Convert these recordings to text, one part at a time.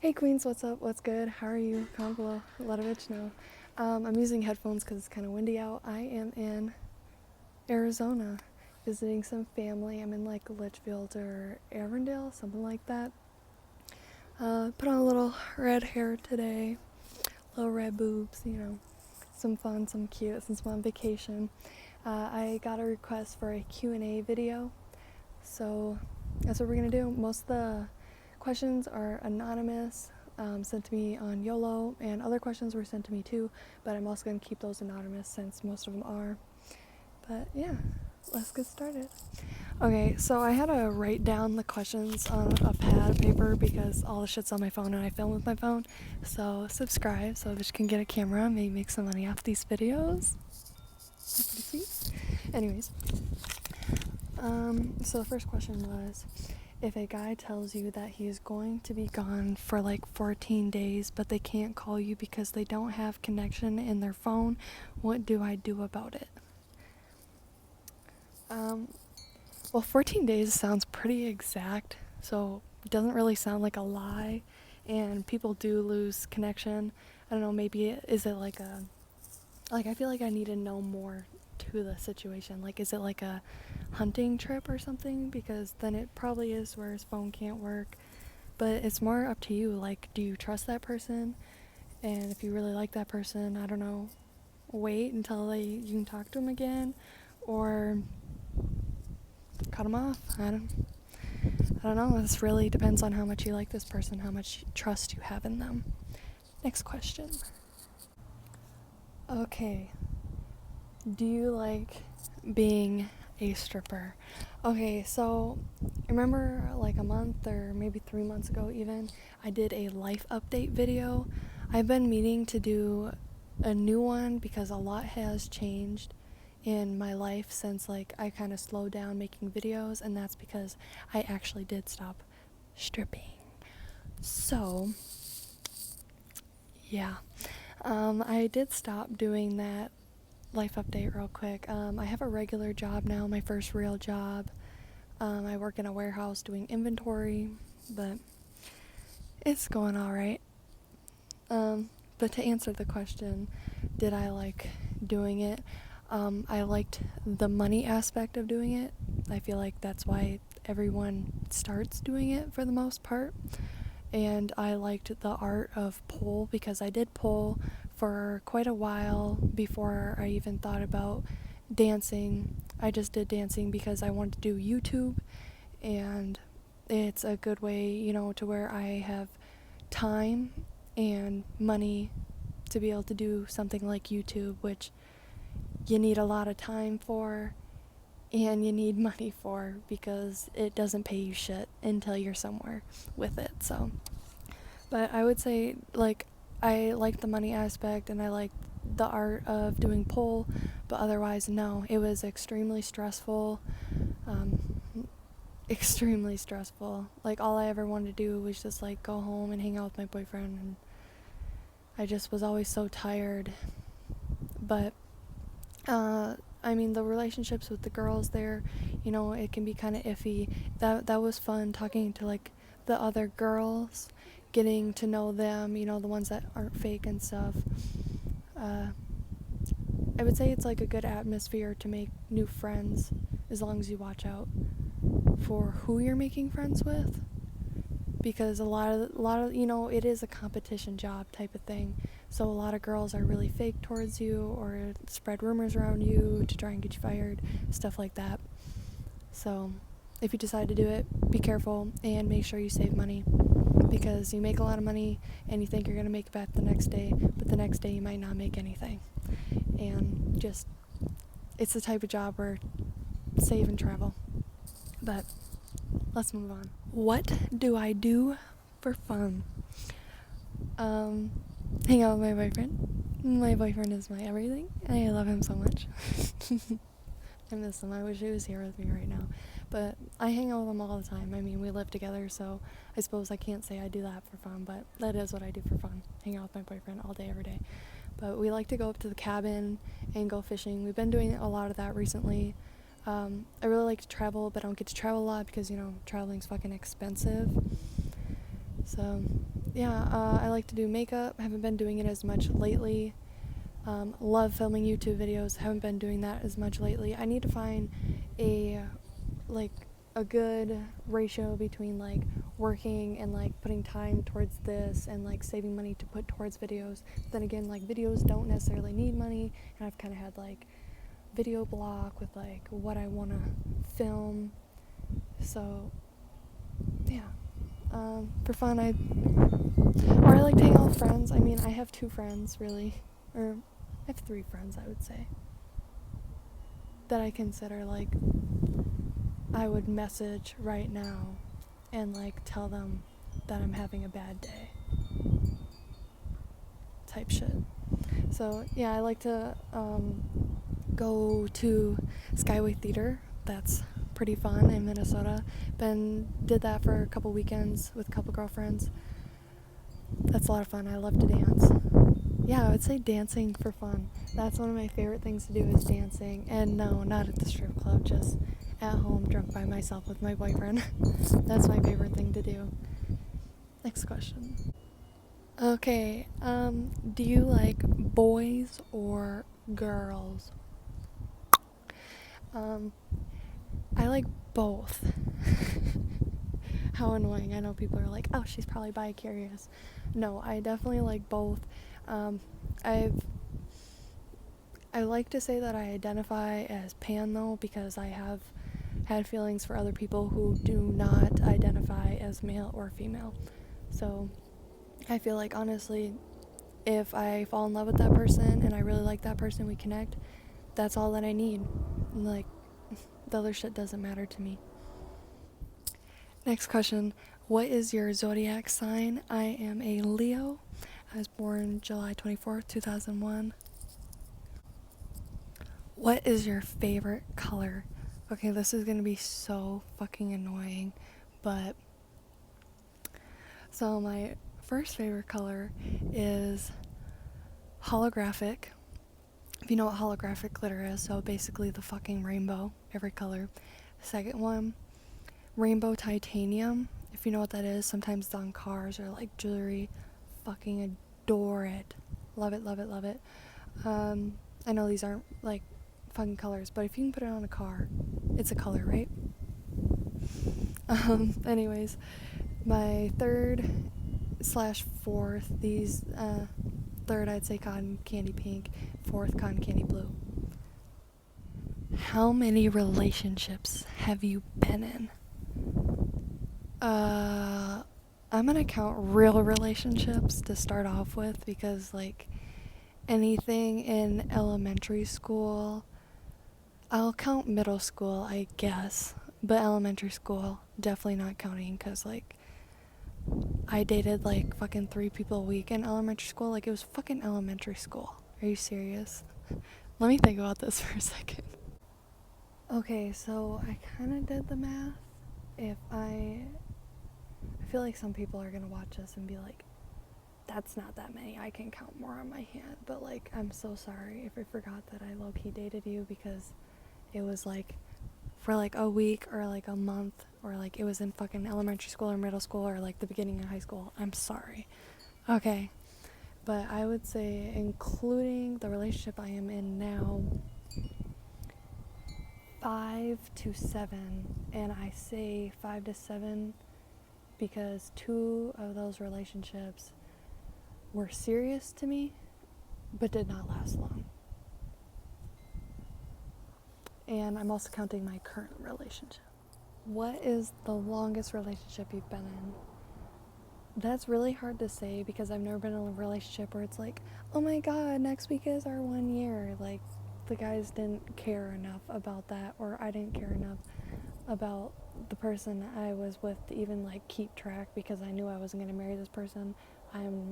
Hey Queens, what's up? What's good? How are you? Comment below. Let a bitch know. I'm using headphones because it's kind of windy out. I am in Arizona visiting some family. I'm in like Litchfield or Avondale, something like that. Put on a little red hair today, little red boobs, some fun, some cute since I'm on vacation. I got a request for a Q&A video, so that's what we're gonna do. Most of the questions are anonymous, sent to me on YOLO, and other questions were sent to me too, but I'm also going to keep those anonymous since most of them are. But yeah, let's get started. Okay, so I had to write down the questions on a pad of paper because all the shit's on my phone and I film with my phone. So subscribe so I can get a camera and maybe make some money off these videos. That's pretty sweet. Anyways, so the first question was, if a guy tells you that he is going to be gone for like 14 days, but they can't call you because they don't have connection in their phone, what do I do about it? Well, 14 days sounds pretty exact, so it doesn't really sound like a lie, and people do lose connection. I don't know, maybe is it like I feel like I need to know more to the situation. Like, is it like a hunting trip or something? Because then it probably is where his phone can't work. But it's more up to you. Like, do you trust that person? And if you really like that person, I don't know, wait until you can talk to them again, or cut them off. I don't know. This really depends on how much you like this person, how much trust you have in them. Next question. Okay. Do you like being a stripper? Okay, so remember like a month or maybe 3 months ago even, I did a life update video. I've been meaning to do a new one because a lot has changed in my life since like I kind of slowed down making videos, and that's because I actually did stop stripping. So, yeah. I did stop doing that life update real quick. I have a regular job now, my first real job. I work in a warehouse doing inventory, but it's going all right. But to answer the question, did I like doing it? I liked the money aspect of doing it. I feel like that's why everyone starts doing it for the most part. And I liked the art of pole because I did pole for quite a while before I even thought about dancing. I just did dancing because I wanted to do YouTube, and it's a good way, to where I have time and money to be able to do something like YouTube, which you need a lot of time for and you need money for because it doesn't pay you shit until you're somewhere with it. So, but I would say like I like the money aspect and I like the art of doing pole, but otherwise no, it was extremely stressful. Extremely stressful. Like all I ever wanted to do was just like go home and hang out with my boyfriend, and I just was always so tired. But I mean, the relationships with the girls there, it can be kind of iffy. That was fun talking to like the other girls, getting to know them, the ones that aren't fake and stuff. I would say it's like a good atmosphere to make new friends as long as you watch out for who you're making friends with, because a lot of it is a competition job type of thing, so a lot of girls are really fake towards you or spread rumors around you to try and get you fired, stuff like that. So if you decide to do it, be careful and make sure you save money, because you make a lot of money and you think you're going to make it back the next day, but the next day you might not make anything. And just, it's the type of job where save and travel. But let's move on. What do I do for fun? Hang out with my boyfriend. My boyfriend is my everything. I love him so much. I miss him. I wish he was here with me right now. But I hang out with him all the time. I mean, we live together, so I suppose I can't say I do that for fun, but that is what I do for fun. Hang out with my boyfriend all day, every day. But we like to go up to the cabin and go fishing. We've been doing a lot of that recently. I really like to travel, but I don't get to travel a lot because, traveling's fucking expensive. So yeah, I like to do makeup. Haven't been doing it as much lately. Love filming YouTube videos. Haven't been doing that as much lately. I need to find a like a good ratio between like working and like putting time towards this and like saving money to put towards videos. Then again, like videos don't necessarily need money, and I've kind of had like video block with like what I want to film. So yeah, for fun, I like to hang out with friends. I mean, I have 2 friends really, or I have 3 friends, I would say, that I consider like I would message right now and like tell them that I'm having a bad day type shit. So yeah, I like to go to Skyway Theater. That's pretty fun in Minnesota. Did that for a couple weekends with a couple girlfriends. That's a lot of fun. I love to dance. Yeah, I would say dancing for fun. That's one of my favorite things to do is dancing. And no, not at the strip club, just at home drunk by myself with my boyfriend. That's my favorite thing to do. Next question. Okay, do you like boys or girls? I like both. How annoying. I know people are like, oh, she's probably bi-curious. No, I definitely like both. Um, I like to say that I identify as pan though, because I have had feelings for other people who do not identify as male or female. So I feel like honestly, if I fall in love with that person and I really like that person, we connect, that's all that I need. Like, the other shit doesn't matter to me. Next question. What is your zodiac sign? I am a Leo. I was born July 24th, 2001. What is your favorite color? Okay, this is gonna be so fucking annoying, but so my first favorite color is holographic. If you know what holographic glitter is, so basically the fucking rainbow, every color. Second one, rainbow titanium. If you know what that is, sometimes it's on cars or like jewelry. Fucking adore it. Love it, love it, love it. I know these aren't like fun colors, but if you can put it on a car, it's a color, right? Anyways, my third slash fourth, third I'd say cotton candy pink, fourth cotton candy blue. How many relationships have you been in? I'm gonna count real relationships to start off with, because like anything in elementary school, I'll count middle school, I guess, but elementary school definitely not counting, because like I dated like fucking 3 people a week in elementary school. Like, it was fucking elementary school. Are you serious? Let me think about this for a second. Okay, so I kind of did the math. If I feel like some people are gonna watch this and be like, that's not that many, I can count more on my hand. But like, I'm so sorry if I forgot that I low-key dated you, because it was like for like a week or like a month, or like it was in fucking elementary school or middle school or like the beginning of high school. I'm sorry. Okay, but I would say, including the relationship I am in now, 5 to 7. And I say 5 to 7 because 2 of those relationships were serious to me but did not last long. And I'm also counting my current relationship. What is the longest relationship you've been in? That's really hard to say, because I've never been in a relationship where it's like, oh my god, next week is our 1 year. Like, the guys didn't care enough about that, or I didn't care enough about the person I was with to even like keep track, because I knew I wasn't gonna marry this person.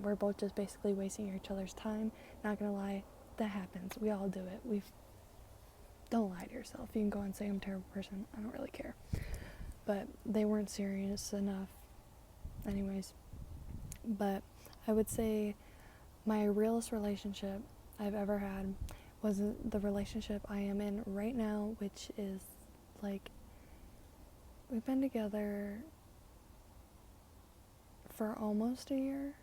We're both just basically wasting each other's time. Not gonna lie, that happens. We all do it. Don't lie to yourself. You can go and say I'm a terrible person. I don't really care. But they weren't serious enough. Anyways. But I would say my realest relationship I've ever had was the relationship I am in right now, which is like, we've been together for almost a year.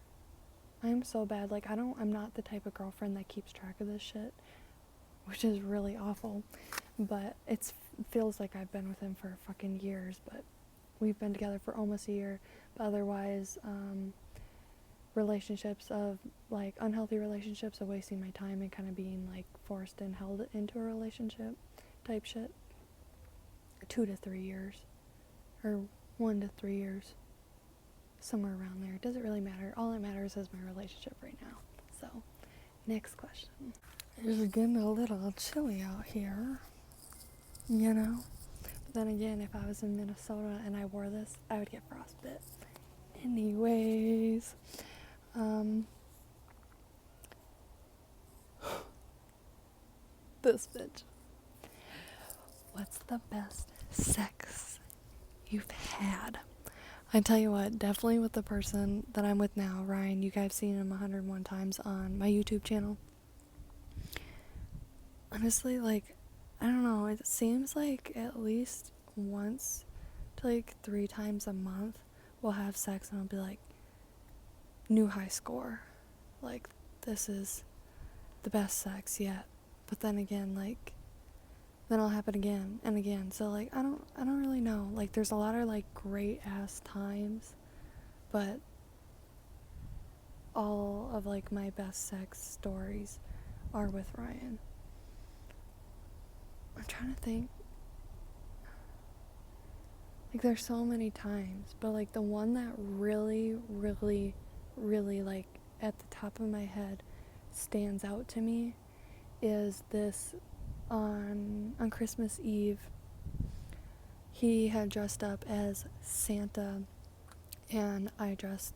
I'm so bad. Like, I'm not the type of girlfriend that keeps track of this shit, which is really awful. But it feels like I've been with him for fucking years, but we've been together for almost a year. But otherwise, relationships of, like, unhealthy relationships of wasting my time and kind of being, like, forced and held into a relationship type shit. 2 to 3 years. Or 1 to 3 years. Somewhere around there. It doesn't really matter. All that matters is my relationship right now. So, next question. It's getting a little chilly out here, you know? But then again, if I was in Minnesota and I wore this, I would get frostbite. Anyways, this bitch. What's the best sex you've had? I tell you what, definitely with the person that I'm with now, Ryan. You guys seen him 101 times on my YouTube channel. Honestly, like, I don't know, it seems like at least once to like 3 times a month we'll have sex and I'll be like, new high score. Like, this is the best sex yet. But then again, like, then it'll happen again and again. So like, I don't really know. Like, there's a lot of like great ass times, but all of like my best sex stories are with Ryan. I'm trying to think. Like, there's so many times, but like the one that really, really, really, like, at the top of my head stands out to me is this on Christmas Eve. He had dressed up as Santa, and I just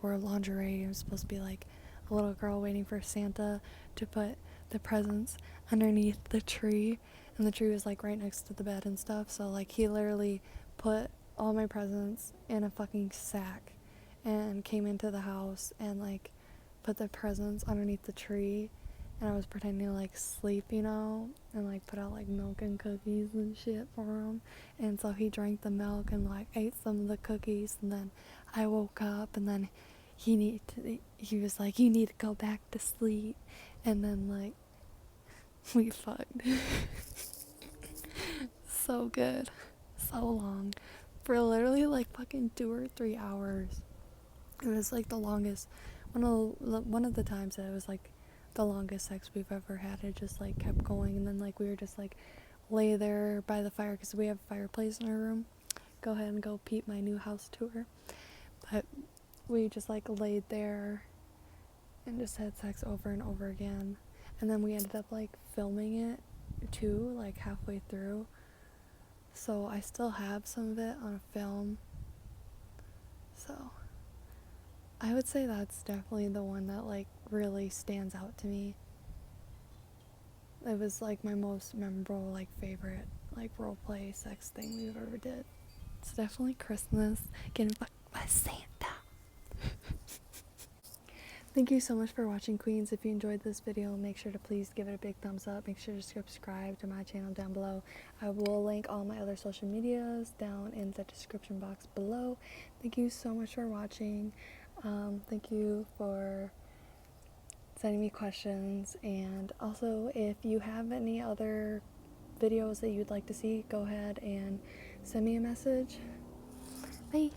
wore lingerie. It was supposed to be like a little girl waiting for Santa to put the presents underneath the tree, and the tree was like right next to the bed and stuff. So like, he literally put all my presents in a fucking sack and came into the house and like put the presents underneath the tree, and I was pretending to like sleep, you know, and like put out like milk and cookies and shit for him. And so he drank the milk and like ate some of the cookies, and then I woke up, and then he was like, you need to go back to sleep. And then like, we fucked. So good, so long, for literally like fucking 2 or 3 hours. It was like the longest, one of the times that it was like the longest sex we've ever had. It just like kept going, and then like we were just like lay there by the fire because we have a fireplace in our room. Go ahead and go peep my new house tour. But we just like laid there and just had sex over and over again. And then we ended up like filming it too, like halfway through. So I still have some of it on film. So I would say that's definitely the one that like really stands out to me. It was like my most memorable, like, favorite like role play sex thing we've ever did. It's definitely Christmas, getting fucked by Santa. Thank you so much for watching, Queens. If you enjoyed this video, make sure to please give it a big thumbs up. Make sure to subscribe to my channel down below. I will link all my other social medias down in the description box below. Thank you so much for watching. Thank you for sending me questions, and also if you have any other videos that you'd like to see, go ahead and send me a message. Bye.